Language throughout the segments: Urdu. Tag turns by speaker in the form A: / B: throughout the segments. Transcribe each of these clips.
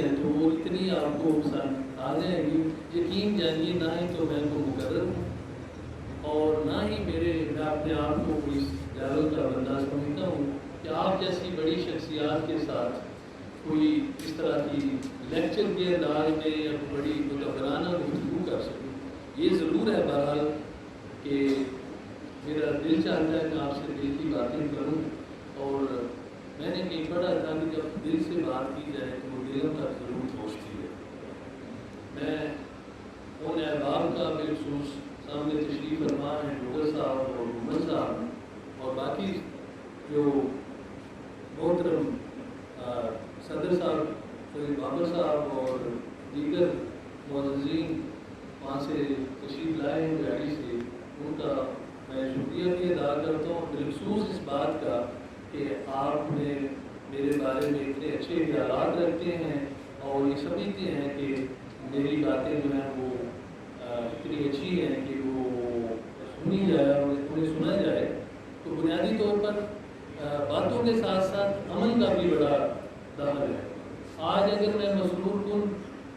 A: ہیں تو وہ اتنی آپ کو پسند آ جائیں گی، یقین جانیے نہ ہی تو میں کو مقرر ہوں اور نہ ہی میں اپنے آپ کو کوئی لیول کا بندہ سمجھتا ہوں کہ آپ جیسی بڑی شخصیات کے ساتھ کوئی اس طرح کی لیکچر کے انداز میں یا بڑی متبرانہ گفتگو کر سکوں۔ یہ ضرور ہے بہرحال کہ میرا دل چاہتا ہے کہ آپ سے دل کی باتیں کروں، اور میں نے کہیں پڑھا تھا کہ جب دل سے بات کی جائے تو وہ دلوں تک ضرور پہنچتی ہے۔ میں ان احباب کا بالخصوص سامنے تشریف فرما ہیں بورے صاحب اور محمد صاحب اور باقی جو محترم صدر صاحب سید بابر صاحب اور دیگر معززین وہاں سے تشریف لائے ہیں گاڑی سے، ان کا میں شکریہ بھی ادا کرتا ہوں، بالخصوص اس بات کا کہ آپ نے میرے بارے میں اتنے اچھے خیالات رکھتے ہیں اور یہ سمجھتے ہیں کہ میری باتیں جو ہیں وہ اتنی اچھی ہیں کہ وہ سنی جائے اور انہیں سنا جائے۔ تو بنیادی طور پر باتوں کے ساتھ ساتھ عمل کا بھی بڑا دخل ہے۔ آج اگر میں مسرور کن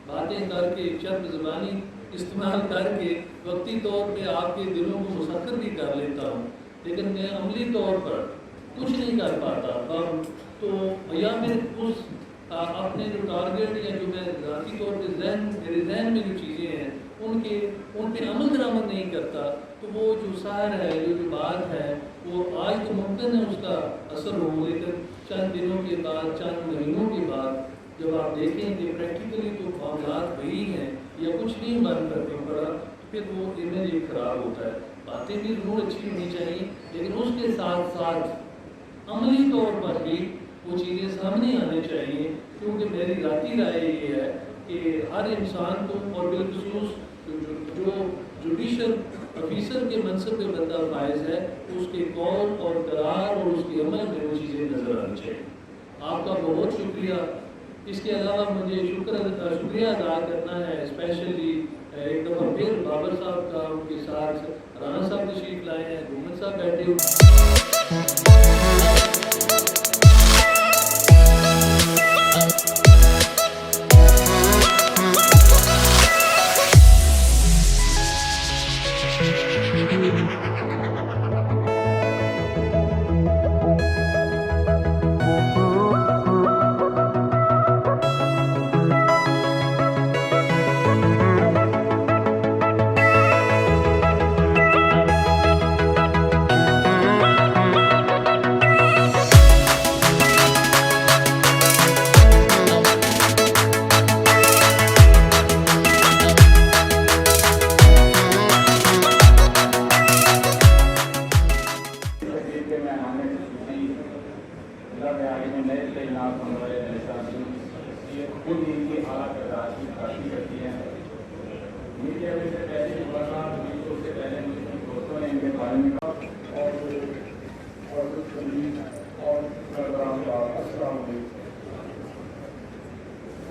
A: باتیں کر کے چند زبانی استعمال کر کے وقتی طور پہ آپ کے دلوں کو مسخر بھی کر لیتا ہوں، لیکن میں عملی طور پر کچھ نہیں کر پاتا، تو یا میں اس اپنے جو ٹارگیٹ یا جو میں ذاتی طور پہ میرے ذہن میں جو چیزیں ہیں ان پہ عمل درآمد نہیں کرتا، تو وہ جو سحر ہے جو بات ہے وہ آج تو ممکن ہے اس کا اثر ہو، لیکن چند دنوں کے بعد چند مہینوں کے بعد جب آپ دیکھیں کہ پریکٹیکلی تو معاملات وہی ہیں یا کچھ نہیں بن کر پڑا، پھر وہ امیج ایک خراب ہوتا ہے۔ باتیں بھی ضرور اچھی ہونی چاہیے، لیکن اس کے ساتھ ساتھ عملی طور پر بھی وہ چیزیں سامنے آنے چاہیے، کیونکہ میری ذاتی رائے یہ ہے کہ ہر انسان کو اور بالخصوص جو جوڈیشل آفیسر کے منصب پہ بندہ فائز ہے اس کے قول اور قرار اور اس کے عمل میں وہ چیزیں نظر آنی چاہیے۔ آپ کا بہت شکریہ۔ اس کے علاوہ مجھے شکریہ ادا کرنا ہے اسپیشلی ایک دفعہ پھر بابر صاحب کا، ان کے ساتھ رانا صاحب تشریف لائے ہیں، محمد صاحب بیٹھے ہوئے۔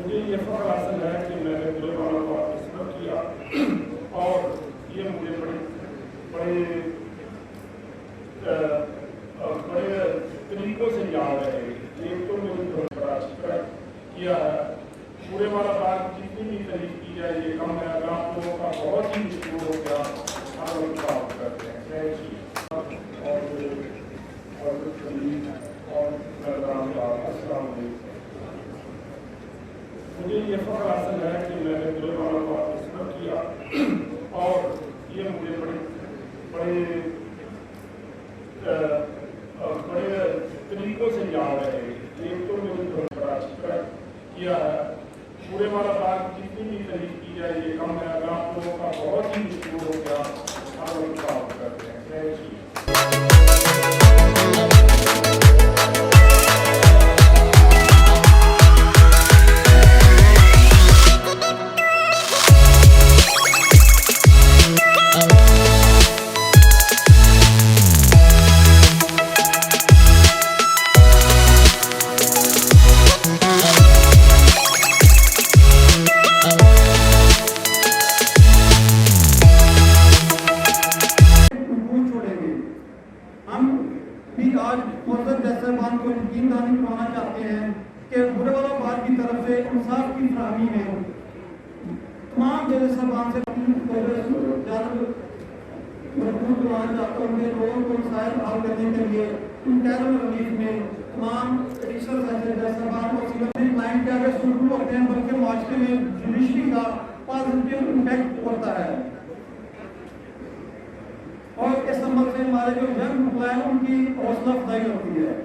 B: مجھے یہ فخر حاصل ہے کہ میں نے بولے والا کو خدمت کیا اور یہ مجھے بڑے طریقوں سے یاد ہے۔ ایک تو مجھے بڑا شکر کیا ہے، پورے والا بات جتنی بھی تعریف کی جائے یہ کم ہے، اگر آپ لوگوں کا بہت ہی مشکل ہو گیا ہم لوگ بات کرتے ہیں السلام علیکم۔ مجھے یہ فخر حاصل ہے کہ میں نے بولے والا کو خدمت کیا اور یہ مجھے بڑے طریقوں سے یاد ہے۔ ایک تو مجھے بڑا شکر کیا ہے، پورے والا بات جتنی بھی تعریف کی جائے یہ کم ہے، اگر آپ لوگوں کا بہت ہی مشکل ہو گیا ہم لوگ بات کرتے ہیں۔
C: انصاف کی فراہمی میں تمام جج صاحبان سے مربوط کروانا چاہتا ہوں کہ لوگوں کو مسائل حل کرنے کے لیے انٹرنل ریلیف میں تمام ایڈیشنل جج صاحبان کو سیدھے کلائنٹ کے آگے سرخرو ہوتے ہیں، بلکہ معاشرے میں جوڈیشری کا پازیٹیو امپیکٹ ہوتا ہے، اور اس عمل سے ہمارے جو ینگ امپلائے ہیں ان کی حوصلہ افزائی ہوتی ہے۔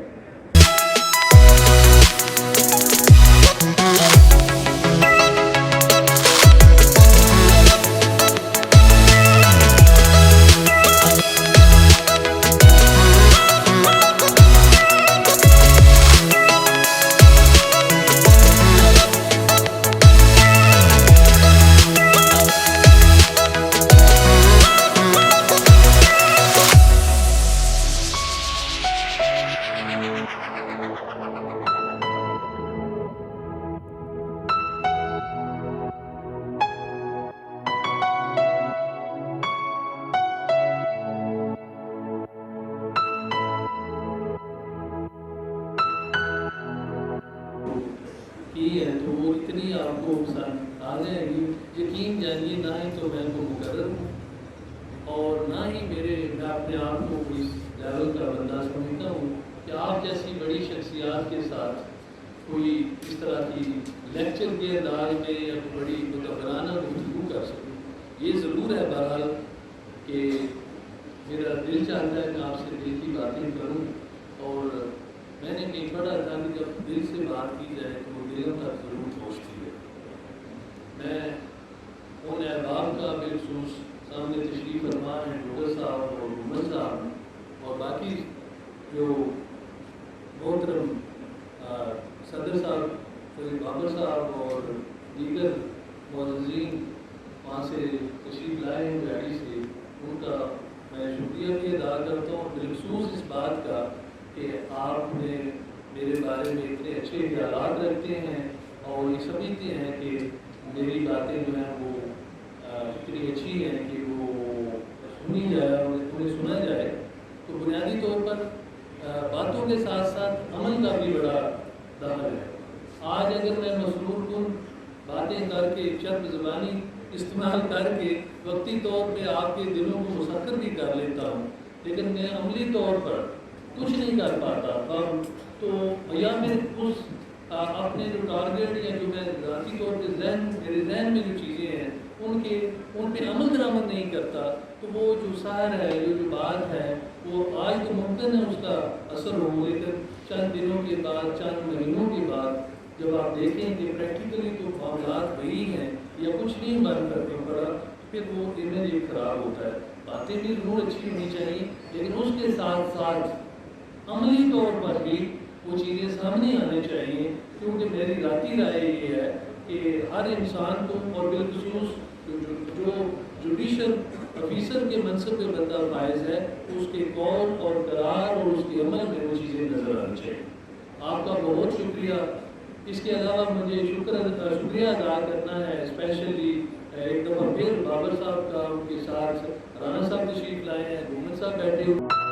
A: کی ہے تو وہ اتنی آپ کو پسند آ جائے گی، یقین جانیے نہ ہی تو میں کو مقرر ہوں اور نہ ہی میں اپنے آپ کو اس لیول کا بندہ سمجھتا ہوں کہ آپ جیسی بڑی شخصیات کے ساتھ کوئی اس طرح کی لیکچر کے انداز میں یا بڑی متبرانہ گفتگو کر سکوں۔ یہ ضرور ہے بہرحال کہ میرا دل چاہتا ہے کہ آپ سے دل کی باتیں کروں، اور میں نے کہیں پڑھا تھا کہ جب دل سے بات کی جائے تو وہ دلوں تک ضرور پہنچتی ہے۔ میں ان احباب کا بالخصوص سامنے تشریف فرما ہیں ڈاکٹر صاحب اور محمد صاحب اور باقی جو محترم صدر صاحب فرید بابر صاحب اور دیگر معززین وہاں سے تشریف لائے ہیں گاڑی سے، ان کا میں شکریہ بھی ادا کرتا ہوں، بالخصوص اس بات کا کہ آپ نے میرے بارے میں اتنے اچھے خیالات رکھتے ہیں اور یہ سمجھتے ہیں کہ میری باتیں جو ہیں وہ اتنی اچھی ہیں کہ وہ سنی جائے اور انہیں سنا جائے۔ تو بنیادی طور پر باتوں کے ساتھ ساتھ عمل کا بھی بڑا دخل ہے۔ آج اگر میں مسرور کن باتیں کر کے چرب زبانی استعمال کر کے وقتی طور پہ آپ کے دلوں کو مسکر بھی کر لیتا ہوں، لیکن میں عملی طور پر کچھ نہیں کر پاتا، تو یا میں اس اپنے جو ٹارگیٹ یا جو میں ذاتی طور پہ میرے ذہن میں جو چیزیں ہیں ان پہ عمل درآمد نہیں کرتا، تو وہ جو سحر ہے جو بات ہے وہ آج تو ممکن ہے اس کا اثر ہو، لیکن چند دنوں کے بعد چند مہینوں کے بعد جب آپ دیکھیں کہ پریکٹیکلی تو معاملات وہی ہیں یا کچھ نہیں بن کرتے پڑا، پھر وہ امیج ایک خراب ہوتا ہے۔ باتیں بھی ضرور اچھی ہونی چاہیے، لیکن اس کے ساتھ ساتھ عملی طور پر بھی وہ چیزیں سامنے آنے چاہیے، کیونکہ میری ذاتی رائے یہ ہے کہ ہر انسان کو اور بالخصوص جو جوڈیشل آفیسر کے منصب پہ بندہ فائز ہے اس کے قول اور قرار اور اس کے عمل میں وہ چیزیں نظر آنی چاہیے۔ آپ کا بہت شکریہ۔ اس کے علاوہ مجھے شکریہ ادا کرنا ہے اسپیشلی ایک دفعہ پھر بابر صاحب کا، ان کے ساتھ رانا صاحب تشریف لائے ہیں، محمد صاحب بیٹھے ہوئے